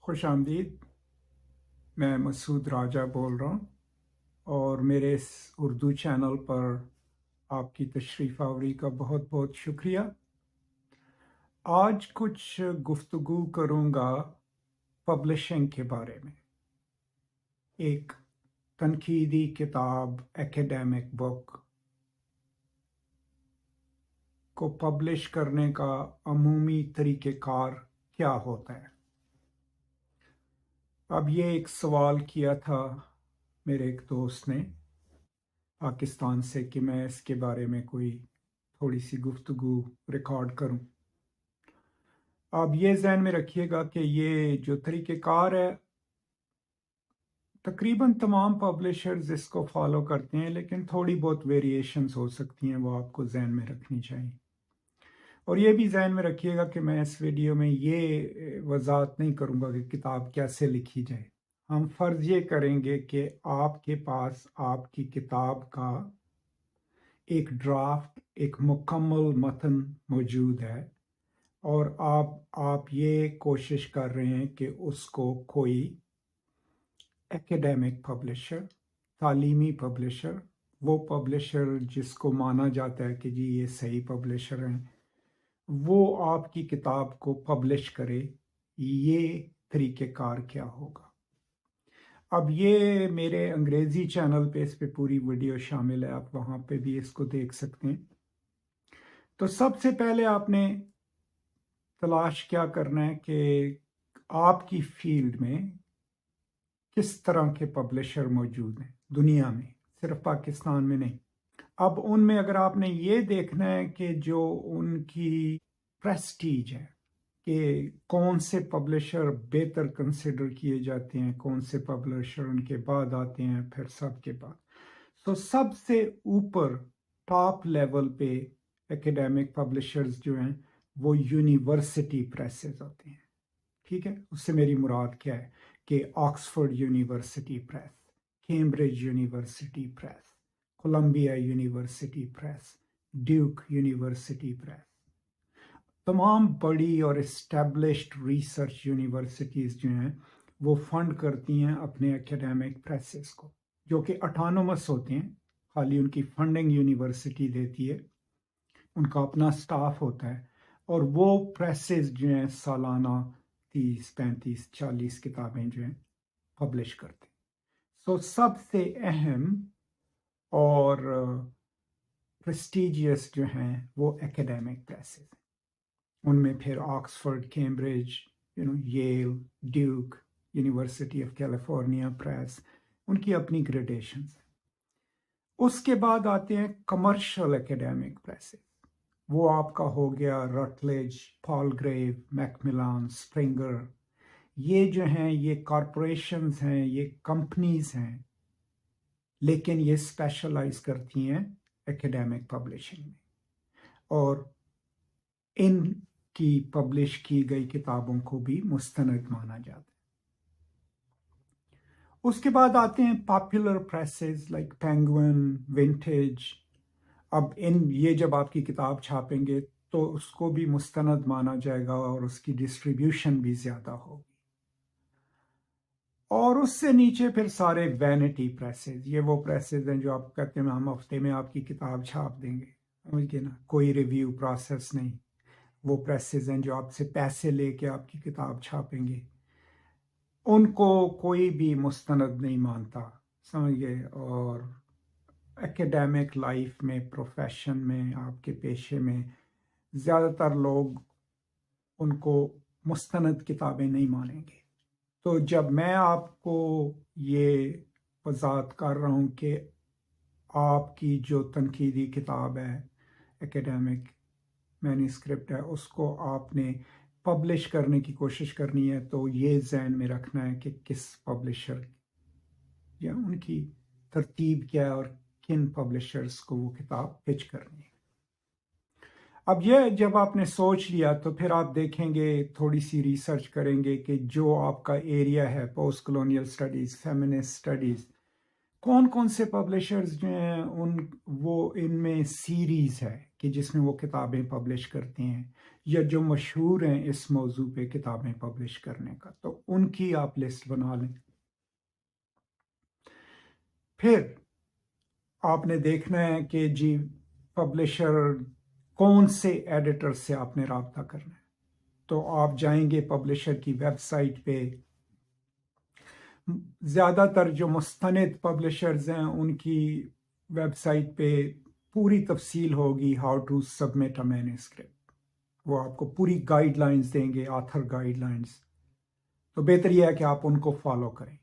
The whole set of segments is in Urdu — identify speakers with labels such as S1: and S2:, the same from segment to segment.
S1: خوش آمدید. میں مسعود راجہ بول رہا ہوں اور میرے اس اردو چینل پر آپ کی تشریف آوری کا بہت بہت شکریہ. آج کچھ گفتگو کروں گا پبلشنگ کے بارے میں. ایک تنقیدی کتاب ایکیڈیمک بک کو پبلش کرنے کا عمومی طریقہ کار کیا ہوتا ہے. اب یہ ایک سوال کیا تھا میرے ایک دوست نے پاکستان سے کہ میں اس کے بارے میں کوئی تھوڑی سی گفتگو ریکارڈ کروں. اب یہ ذہن میں رکھیے گا کہ یہ جو طریقہ کار ہے تقریباً تمام پبلشرز اس کو فالو کرتے ہیں، لیکن تھوڑی بہت ویریشنز ہو سکتی ہیں، وہ آپ کو ذہن میں رکھنی چاہیے. اور یہ بھی ذہن میں رکھیے گا کہ میں اس ویڈیو میں یہ وضاحت نہیں کروں گا کہ کتاب کیسے لکھی جائے. ہم فرض یہ کریں گے کہ آپ کے پاس آپ کی کتاب کا ایک ڈرافٹ، ایک مکمل متن موجود ہے اور آپ یہ کوشش کر رہے ہیں کہ اس کو کوئی ایکیڈیمک پبلشر، تعلیمی پبلشر، وہ پبلشر جس کو مانا جاتا ہے کہ جی یہ صحیح پبلشر ہیں، وہ آپ کی کتاب کو پبلش کرے. یہ طریقہ کار کیا ہوگا؟ اب یہ میرے انگریزی چینل پہ اس پہ پوری ویڈیو شامل ہے، آپ وہاں پہ بھی اس کو دیکھ سکتے ہیں. تو سب سے پہلے آپ نے تلاش کیا کرنا ہے کہ آپ کی فیلڈ میں کس طرح کے پبلشر موجود ہیں دنیا میں، صرف پاکستان میں نہیں. اب ان میں اگر آپ نے یہ دیکھنا ہے کہ جو ان کی پریسٹیج ہے کہ کون سے پبلشر بہتر کنسیڈر کیے جاتے ہیں، کون سے پبلشر ان کے بعد آتے ہیں، پھر سب کے بعد. تو سب سے اوپر ٹاپ لیول پہ ایکیڈیمک پبلشرز جو ہیں وہ یونیورسٹی پریسز ہوتے ہیں. ٹھیک ہے، اس سے میری مراد کیا ہے کہ Oxford university press, Cambridge university press, Columbia university press, Duke university press, تمام بڑی اور اسٹیبلشڈ ریسرچ یونیورسٹیز جو ہیں وہ فنڈ کرتی ہیں اپنے ایکیڈیمک پریسز کو، جو کہ اٹانومس ہوتے ہیں. خالی ان کی فنڈنگ یونیورسٹی دیتی ہے، ان کا اپنا سٹاف ہوتا ہے، اور وہ پریسز جو ہیں سالانہ 30 35 40 کتابیں جو ہیں پبلش کرتے ہیں. سب سے اہم اور پریسٹیجیس جو ہیں وہ ایکیڈیمک پریسز ہیں. ان میں پھر Oxford, Cambridge, Yale, Duke, university of California press, ان کی اپنی گریڈیشنز ہیں. اس کے بعد آتے ہیں کمرشل ایکیڈیمک پریسز. وہ آپ کا ہو گیا رٹلج، پالگریو، میکملان، اسپرنگر. یہ جو ہیں یہ کارپوریشنز ہیں، یہ کمپنیز ہیں، لیکن یہ اسپیشلائز کرتی ہیں ایکیڈیمک پبلشنگ میں، اور ان کی پبلش کی گئی کتابوں کو بھی مستند مانا جاتا ہے. اس کے بعد آتے ہیں پاپولر پریسز لائک پینگوئن، ونٹیج. اب یہ جب آپ کی کتاب چھاپیں گے تو اس کو بھی مستند مانا جائے گا اور اس کی ڈسٹریبیوشن بھی زیادہ ہوگی. اور اس سے نیچے پھر سارے وینٹی پریسز. یہ وہ پریسز ہیں جو آپ کہتے ہیں ہم ہفتے میں آپ کی کتاب چھاپ دیں گے، سمجھ گئے نا، کوئی ریویو پروسیس نہیں. وہ پریسز ہیں جو آپ سے پیسے لے کے آپ کی کتاب چھاپیں گے، ان کو کوئی بھی مستند نہیں مانتا، سمجھ گئے. اور ایکیڈیمک لائف میں، پروفیشن میں، آپ کے پیشے میں زیادہ تر لوگ ان کو مستند کتابیں نہیں مانیں گے. تو جب میں آپ کو یہ وضاحت کر رہا ہوں کہ آپ کی جو تنقیدی کتاب ہے، ایکیڈیمک مینuscript ہے، اس کو آپ نے پبلش کرنے کی کوشش کرنی ہے، تو یہ ذہن میں رکھنا ہے کہ کس پبلشر یا ان کی ترتیب کیا ہے اور کن پبلشرز کو وہ کتاب پچ کرنی ہے. اب یہ جب آپ نے سوچ لیا تو پھر آپ دیکھیں گے، تھوڑی سی ریسرچ کریں گے کہ جو آپ کا ایریا ہے، post colonial studies, feminist studies, کون کون سے پبلشرز جو ہیں وہ ان میں سیریز ہے کہ جس میں وہ کتابیں پبلش کرتے ہیں یا جو مشہور ہیں اس موضوع پہ کتابیں پبلش کرنے کا، تو ان کی آپ لسٹ بنا لیں۔ پھر آپ نے دیکھنا ہے کہ جی پبلشر کون سے ایڈیٹر سے آپ نے رابطہ کرنا ہے، تو آپ جائیں گے پبلشر کی ویب سائٹ پہ۔ زیادہ تر جو مستند پبلشرز ہیں ان کی ویب سائٹ پہ پوری تفصیل ہوگی، ہاؤ ٹو سبمٹ اے مینuscript، وہ آپ کو پوری گائیڈ لائنز دیں گے، آتھر گائیڈ لائنز، تو بہتر یہ ہے کہ آپ ان کو فالو کریں۔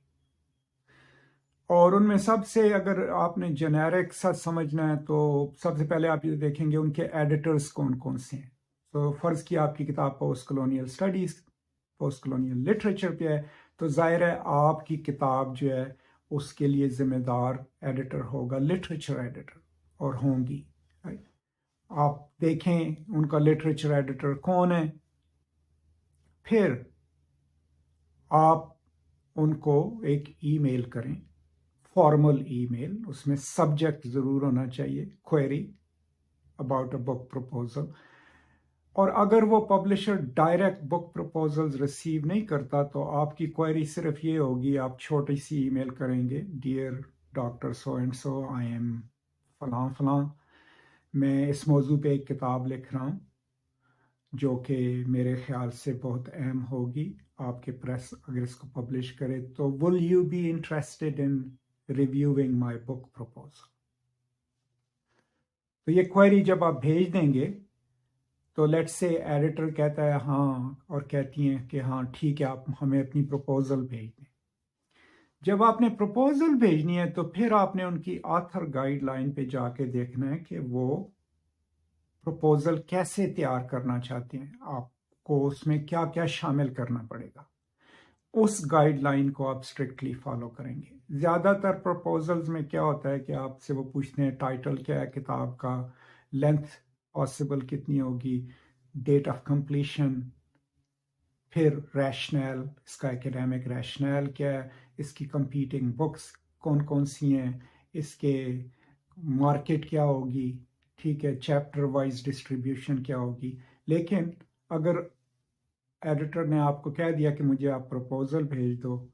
S1: اور ان میں سب سے اگر آپ نے جنیرک سا سمجھنا ہے تو سب سے پہلے آپ یہ دیکھیں گے ان کے ایڈیٹرز کون کون سے ہیں۔ تو فرض کیا آپ کی کتاب post colonial studies, post colonial literature پہ ہے، تو ظاہر ہے آپ کی کتاب جو ہے اس کے لیے ذمہ دار ایڈیٹر ہوگا لٹریچر ایڈیٹر، اور ہوں گی۔ آپ دیکھیں ان کا لٹریچر ایڈیٹر کون ہے، پھر آپ ان کو ایک ای میل کریں، فارمل ای میل، اس میں سبجیکٹ ضرور ہونا چاہیے، query about a book proposal. اور اگر وہ پبلشر ڈائریکٹ بک پروپوزلز ریسیو نہیں کرتا تو آپ کی کوئری صرف یہ ہوگی، آپ چھوٹی سی ای میل کریں گے، dear doctor so and so, I am فلاں فلاں، میں اس موضوع پہ ایک کتاب لکھ رہا ہوں جو کہ میرے خیال سے بہت اہم ہوگی، آپ کے پریس اگر اس کو پبلش کرے تو will you be interested in reviewing my book proposal. تو یہ کوئری جب آپ بھیج دیں گے تو لیٹ سے ایڈیٹر کہتا ہے ہاں، اور کہتی ہیں کہ ہاں ٹھیک ہے، آپ ہمیں اپنی پروپوزل بھیج دیں۔ جب آپ نے پروپوزل بھیجنی ہے تو پھر آپ نے ان کی آتھر گائیڈ لائن پہ جا کے دیکھنا ہے کہ وہ پروپوزل کیسے تیار کرنا چاہتے ہیں، آپ کو اس میں کیا کیا شامل کرنا پڑے گا، اس گائیڈ لائن کو آپ اسٹرکٹلی فالو کریں گے۔ زیادہ تر پروپوزلز میں کیا ہوتا ہے کہ آپ سے وہ پوچھتے ہیں ٹائٹل کیا ہے کتاب کا، لینتھ پاسبل کتنی ہوگی، ڈیٹ آف کمپلیشن، پھر ریشنل، اس کا ایکیڈیمک ریشنل کیا ہے، اس کی کمپیٹنگ بکس کون کون سی ہیں، اس کے مارکیٹ کیا ہوگی، ٹھیک ہے، چیپٹر وائز ڈسٹریبیوشن کیا ہوگی۔ لیکن اگر ایڈیٹر نے آپ کو کہہ دیا کہ مجھے آپ پروپوزل بھیج دو،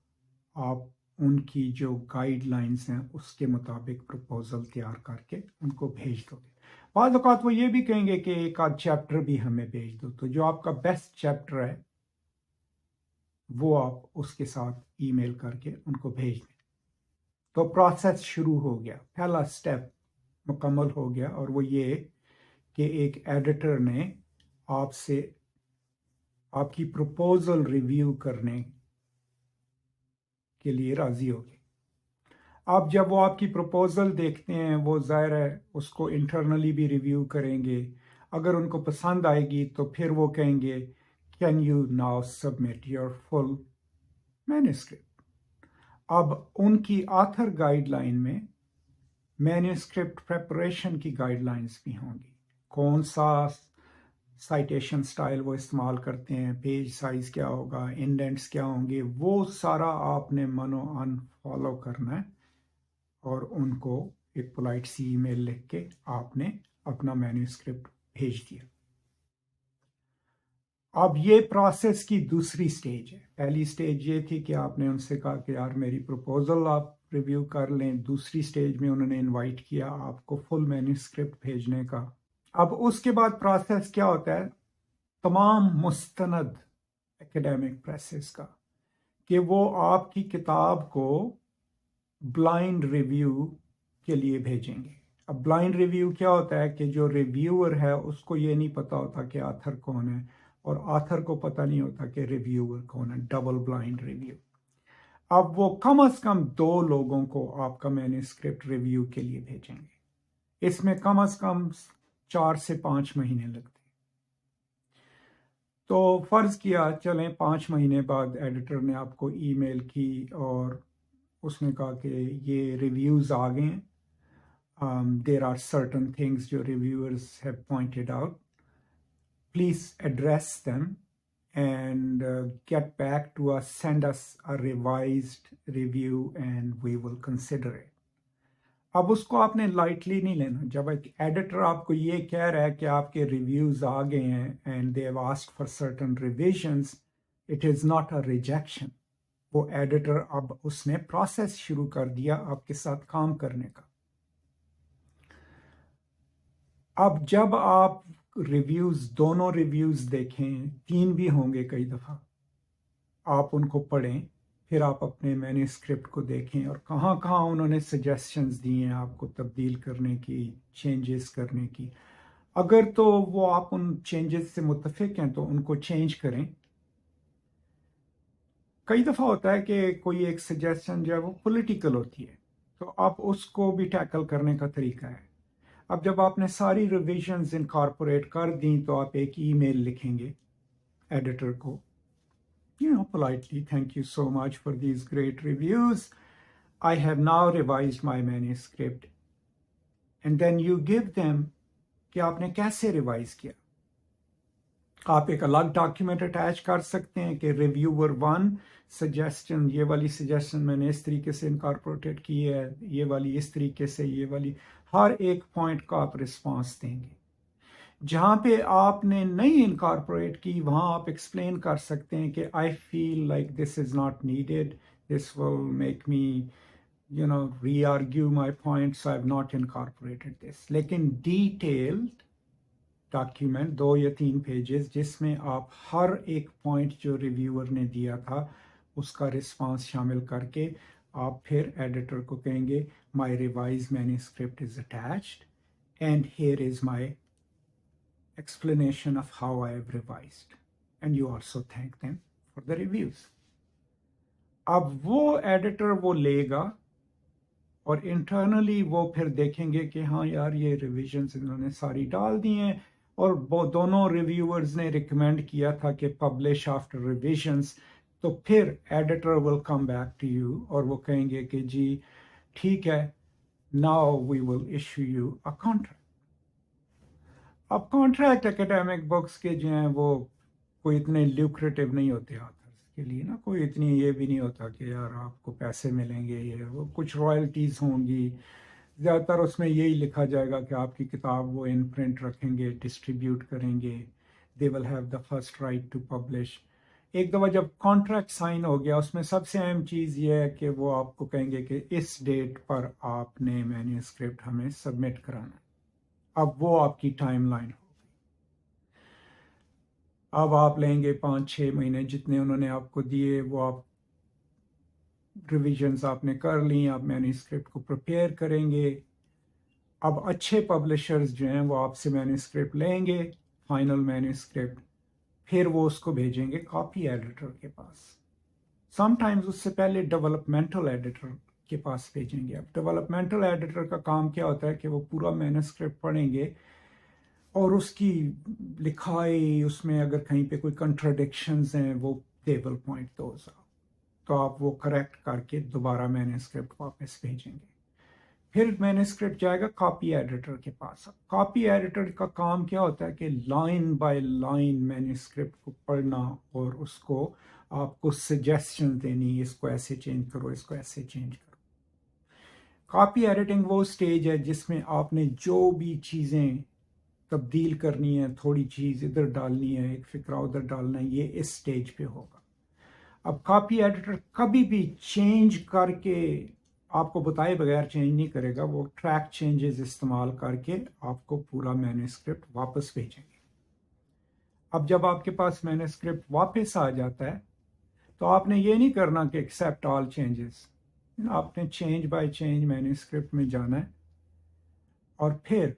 S1: آپ ان کی جو گائیڈ لائنز ہیں اس کے مطابق پروپوزل تیار کر کے ان کو بھیج دو گے۔ بعض اوقات وہ یہ بھی کہیں گے کہ ایک آدھ چیپٹر بھی ہمیں بھیج دو، تو جو آپ کا بیسٹ چیپٹر ہے وہ آپ اس کے ساتھ ای میل کر کے ان کو بھیج دیں۔ تو پروسیس شروع ہو گیا، پہلا سٹیپ مکمل ہو گیا، اور وہ یہ کہ ایک ایڈیٹر نے آپ سے آپ کی پروپوزل ریویو کرنے کے لیے راضی ہو گئے۔ اب جب وہ آپ کی پروپوزل دیکھتے ہیں، وہ ظاہر ہے اس کو انٹرنلی بھی ریویو کریں گے، اگر ان کو پسند آئے گی تو پھر وہ کہیں گے can you now submit your full manuscript. اب ان کی آتھر گائیڈ لائن میں مینuscript پریپریشن کی گائیڈ لائنز بھی ہوں گی، کون سا سائٹیشن سٹائل وہ استعمال کرتے ہیں، پیج سائز کیا ہوگا، انڈینٹس کیا ہوں گے، وہ سارا آپ نے من و ان فالو کرنا ہے، اور ان کو ایک پولائٹ سی ای میل لکھ کے آپ نے اپنا مینuscript بھیج دیا۔ اب یہ پروسیس کی دوسری سٹیج ہے۔ پہلی سٹیج یہ تھی کہ آپ نے ان سے کہا کہ یار میری پروپوزل آپ ریویو کر لیں، دوسری سٹیج میں انہوں نے انوائٹ کیا آپ کو فل مینuscript بھیجنے کا۔ اب اس کے بعد پروسیس کیا ہوتا ہے تمام مستند ایکیڈیمک پریسز کا، کہ وہ آپ کی کتاب کو بلائنڈ ریویو کے لیے بھیجیں گے۔ اب بلائنڈ ریویو کیا ہوتا ہے کہ جو ریویور ہے اس کو یہ نہیں پتا ہوتا کہ آتھر کون ہے، اور آتھر کو پتہ نہیں ہوتا کہ ریویور کون ہے، ڈبل بلائنڈ ریویو۔ اب وہ کم از کم 2 لوگوں کو آپ کا مینuscript ریویو کے لیے بھیجیں گے، اس میں کم از کم 4 سے 5 مہینے لگتے۔ تو فرض کیا چلیں 5 مہینے بعد ایڈیٹر نے آپ کو ای میل کی اور اس نے کہا کہ یہ ریویوز آ گئے ہیں، دیر آر سرٹن تھنگس جو reviewers have pointed out, please address them and get back to us, send us a revised review and we will consider it۔ اب اس کو آپ نے لائٹلی نہیں لینا. جب ایک ایڈیٹر آپ کو یہ کہہ رہا ہے کہ آپ کے ریویوز آ گئے ہیں and they have asked for certain revisions, it is not a rejection. وہ ایڈیٹر اب اس نے پروسیس شروع کر دیا آپ کے ساتھ کام کرنے کا. اب جب آپ ریویوز, دونوں ریویوز دیکھیں, 3 بھی ہوں گے کئی دفعہ, آپ ان کو پڑھیں, پھر آپ اپنے مینوسکرپٹ کو دیکھیں اور کہاں کہاں انہوں نے سجیشنز دی ہیں آپ کو تبدیل کرنے کی, چینجز کرنے کی. اگر تو وہ آپ ان چینجز سے متفق ہیں تو ان کو چینج کریں. کئی دفعہ ہوتا ہے کہ کوئی ایک سجیشن جو ہے وہ پولیٹیکل ہوتی ہے, تو آپ اس کو بھی ٹیکل کرنے کا طریقہ ہے. اب جب آپ نے ساری ریویژنز انکارپوریٹ کر دیں تو آپ ایک ای میل لکھیں گے ایڈیٹر کو, politely, thank you so much for these great reviews. I have now revised my manuscript. And then you give them کہ آپ نے کیسے ریوائز کیا. آپ ایک الگ ڈاکیومنٹ اٹیچ کر سکتے ہیں کہ ریویور 1 سجیشن, یہ والی سجیشن میں نے اس طریقے سے انکارپوریٹ کی ہے, یہ والی اس طریقے سے, یہ والی, ہر ایک پوائنٹ کا آپ رسپانس دیں گے. جہاں پہ آپ نے نہیں انکارپوریٹ کی وہاں آپ ایکسپلین کر سکتے ہیں کہ I feel like this is not needed, this will make me re argue my points, I have not incorporated this. لیکن ڈیٹیلڈ ڈاکیومنٹ 2 یا 3 پیجز جس میں آپ ہر ایک پوائنٹ جو ریویور نے دیا تھا اس کا رسپانس شامل کر کے آپ پھر ایڈیٹر کو کہیں گے my revised manuscript is attached and here is my explanation of how I have revised, and you also thank them for the reviews. اب وہ ایڈیٹر وہ لے گا اور انٹرنلی وہ پھر دیکھیں گے کہ ہاں یار یہ ریویژنز انہوں نے ساری ڈال دی ہیں, اور وہ دونوں ریویورز نے ریکمینڈ کیا تھا کہ پبلش آفٹر ریویژنز. تو پھر editor will come back to you اور وہ کہیں گے کہ جی ٹھیک ہے, now we will issue you a contract. اب کانٹریکٹ اکیڈیمک بکس کے جو ہیں وہ کوئی اتنے لیوکریٹو نہیں ہوتے آتھرس کے لیے نا, کوئی اتنی یہ بھی نہیں ہوتا کہ یار آپ کو پیسے ملیں گے, یہ وہ کچھ رائلٹیز ہوں گی. زیادہ تر اس میں یہی لکھا جائے گا کہ آپ کی کتاب وہ ان پرنٹ رکھیں گے, ڈسٹریبیوٹ کریں گے, they will have the first right to publish. ایک دفعہ جب کانٹریکٹ سائن ہو گیا اس میں سب سے اہم چیز یہ ہے کہ وہ آپ کو کہیں گے کہ اس ڈیٹ پر آپ نے مینوسکرپٹ ہمیں سبمٹ کرانا. اب وہ آپ کی ٹائم لائن ہوگی. اب آپ لیں گے 5-6 مہینے جتنے انہوں نے آپ کو دیے, وہ آپ ریویژنز آپ نے کر لیں, آپ مینوسکرپٹ کو پریپیئر کریں گے. اب اچھے پبلشرز جو ہیں وہ آپ سے مینوسکرپٹ لیں گے, فائنل مینوسکرپٹ, پھر وہ اس کو بھیجیں گے کاپی ایڈیٹر کے پاس. سم ٹائمز اس سے پہلے ڈیولپمنٹل ایڈیٹر کے پاس بھیجیں گے. اب ڈیولپمنٹل ایڈیٹر کا کام کیا ہوتا ہے کہ وہ پورا مینوسکرپٹ پڑھیں گے اور اس کی لکھائی, اس میں اگر کہیں پہ کوئی کنٹراڈکشنز ہیں وہ دے ول پوائنٹ دوز آؤٹ, تو آپ وہ کریکٹ کر کے دوبارہ مینوسکرپٹ واپس بھیجیں گے. پھر مینوسکرپٹ جائے گا کاپی ایڈیٹر کے پاس. کاپی ایڈیٹر کا کام کیا ہوتا ہے کہ لائن بائی لائن مینوسکرپٹ کو پڑھنا اور اس کو آپ کو سجیشن دینی, اس کو ایسے چینج کرو, اس کو ایسے چینج کرو. کاپی ایڈیٹنگ وہ سٹیج ہے جس میں آپ نے جو بھی چیزیں تبدیل کرنی ہے, تھوڑی چیز ادھر ڈالنی ہے, ایک فقرہ ادھر ڈالنا ہے, یہ اس سٹیج پہ ہوگا. اب کاپی ایڈیٹر کبھی بھی چینج کر کے آپ کو بتائے بغیر چینج نہیں کرے گا, وہ ٹریک چینجز استعمال کر کے آپ کو پورا مینوسکرپٹ واپس بھیجیں گے. اب جب آپ کے پاس مینوسکرپٹ واپس آ جاتا ہے تو آپ نے یہ نہیں کرنا کہ ایکسیپٹ آل چینجز, آپ نے چینج بائی چینج مینوسکرپٹ میں جانا ہے اور پھر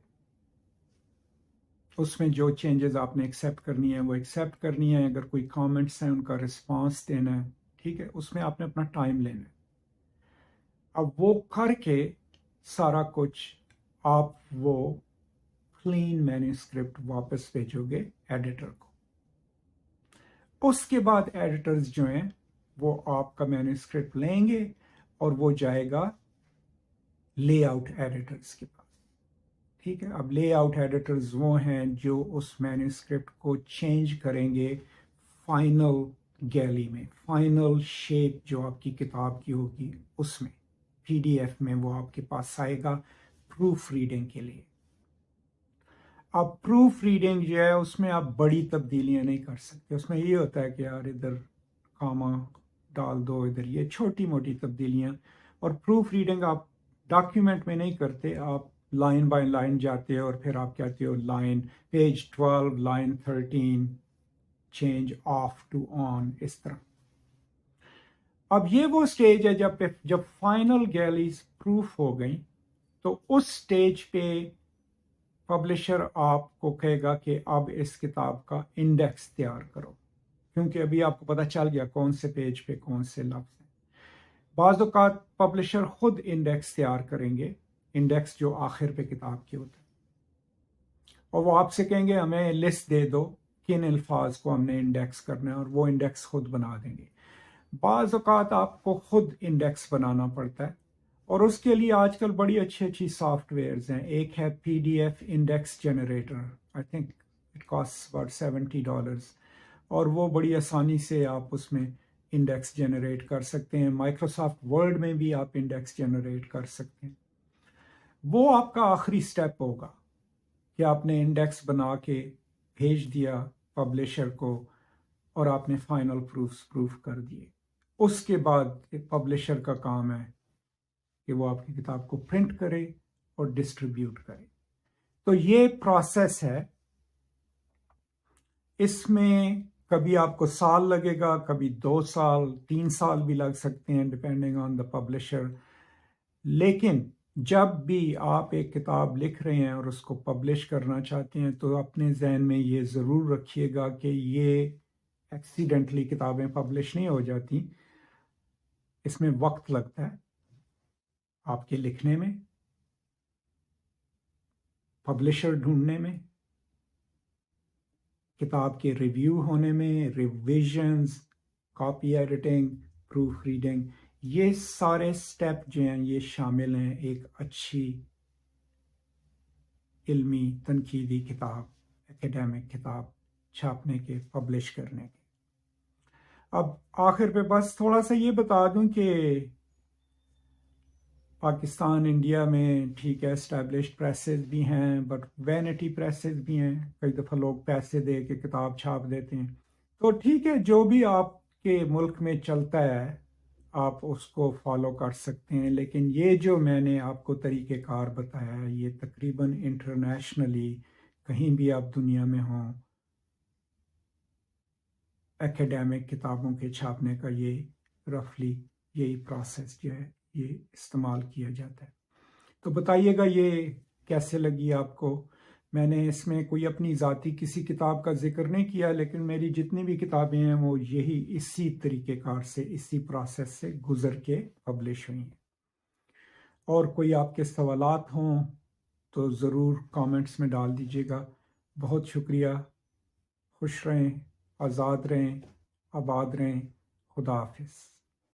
S1: اس میں جو چینجز آپ نے ایکسیپٹ کرنی ہے وہ ایکسیپٹ کرنی ہے. اگر کوئی کامنٹس ہیں ان کا رسپانس دینا ہے, ٹھیک ہے, اس میں آپ نے اپنا ٹائم لینا ہے. اب وہ کر کے سارا کچھ آپ وہ کلین مینوسکرپٹ واپس بھیجو گے ایڈیٹر کو. اس کے بعد ایڈیٹرز جو ہیں وہ آپ کا مینوسکرپٹ لیں گے اور وہ جائے گا لے آؤٹ ایڈیٹرز کے پاس. ٹھیک ہے, اب لے آؤٹ ایڈیٹرز وہ ہیں جو اس مینوسکرپٹ کو چینج کریں گے فائنل گیلی میں, فائنل شیپ جو آپ کی کتاب کی ہوگی اس میں. PDF میں وہ آپ کے پاس آئے گا پروف ریڈنگ کے لیے. اب پروف ریڈنگ جو ہے اس میں آپ بڑی تبدیلیاں نہیں کر سکتے. اس میں یہ ہوتا ہے کہ یار ادھر کاما ڈال دو, ادھر یہ چھوٹی موٹی تبدیلیاں. اور پروف ریڈنگ آپ ڈاکیومنٹ میں نہیں کرتے, آپ لائن بائی لائن جاتے ہو اور پھر آپ کہتے ہو line page 12 line 13 change off to on, اس طرح. اب یہ وہ سٹیج ہے جب فائنل گیلیز پروف ہو گئی تو اس سٹیج پہ پبلشر آپ کو کہے گا کہ اب اس کتاب کا انڈیکس تیار کرو, کیونکہ ابھی آپ کو پتہ چل گیا کون سے پیج پہ کون سے لفظ ہیں. بعض اوقات پبلشر خود انڈیکس تیار کریں گے, انڈیکس جو آخر پہ کتاب کے ہوتے ہیں, اور وہ آپ سے کہیں گے ہمیں لسٹ دے دو کن الفاظ کو ہم نے انڈیکس کرنا ہے, اور وہ انڈیکس خود بنا دیں گے. بعض اوقات آپ کو خود انڈیکس بنانا پڑتا ہے, اور اس کے لیے آج کل بڑی اچھی سافٹ ویئرز ہیں. ایک ہے PDF index generator, I think it cost about $70, اور وہ بڑی آسانی سے آپ اس میں انڈیکس جنریٹ کر سکتے ہیں. مائکروسافٹ ورڈ میں بھی آپ انڈیکس جنریٹ کر سکتے ہیں. وہ آپ کا آخری سٹیپ ہوگا کہ آپ نے انڈیکس بنا کے بھیج دیا پبلشر کو, اور آپ نے فائنل پروف کر دیے. اس کے بعد پبلشر کا کام ہے کہ وہ آپ کی کتاب کو پرنٹ کرے اور ڈسٹریبیوٹ کرے. تو یہ پروسیس ہے. اس میں کبھی آپ کو سال لگے گا, کبھی 2 سال 3 سال بھی لگ سکتے ہیں, ڈپینڈنگ آن دا پبلشر. لیکن جب بھی آپ ایک کتاب لکھ رہے ہیں اور اس کو پبلش کرنا چاہتے ہیں تو اپنے ذہن میں یہ ضرور رکھیے گا کہ یہ ایکسیڈنٹلی کتابیں پبلش نہیں ہو جاتی. اس میں وقت لگتا ہے آپ کے لکھنے میں, پبلشر ڈھونڈنے میں, کتاب کے ریویو ہونے میں, revisions, copy editing, proof reading. یہ سارے سٹیپ جو ہیں یہ شامل ہیں ایک اچھی علمی تنقیدی کتاب, ایکیڈیمک کتاب چھاپنے کے, پبلش کرنے کے. اب آخر پہ بس تھوڑا سا یہ بتا دوں کہ پاکستان انڈیا میں ٹھیک ہے اسٹیبلشڈ پریسز بھی ہیں, بٹ وینٹی پریسز بھی ہیں. کئی دفعہ لوگ پیسے دے کے کتاب چھاپ دیتے ہیں. تو ٹھیک ہے, جو بھی آپ کے ملک میں چلتا ہے آپ اس کو فالو کر سکتے ہیں. لیکن یہ جو میں نے آپ کو طریقہ کار بتایا ہے یہ تقریباً انٹرنیشنلی کہیں بھی آپ دنیا میں ہوں, ایکیڈیمک کتابوں کے چھاپنے کا یہ رفلی یہی پروسیس جو ہے یہ استعمال کیا جاتا ہے. تو بتائیے گا یہ کیسے لگی آپ کو. میں نے اس میں کوئی اپنی ذاتی کسی کتاب کا ذکر نہیں کیا, لیکن میری جتنی بھی کتابیں ہیں وہ یہی اسی طریقہ کار سے, اسی پروسیس سے گزر کے پبلش ہوئی ہیں. اور کوئی آپ کے سوالات ہوں تو ضرور کامنٹس میں ڈال دیجیے گا. بہت شکریہ. خوش رہیں, آزاد رہیں, آباد رہیں. خدا حافظ.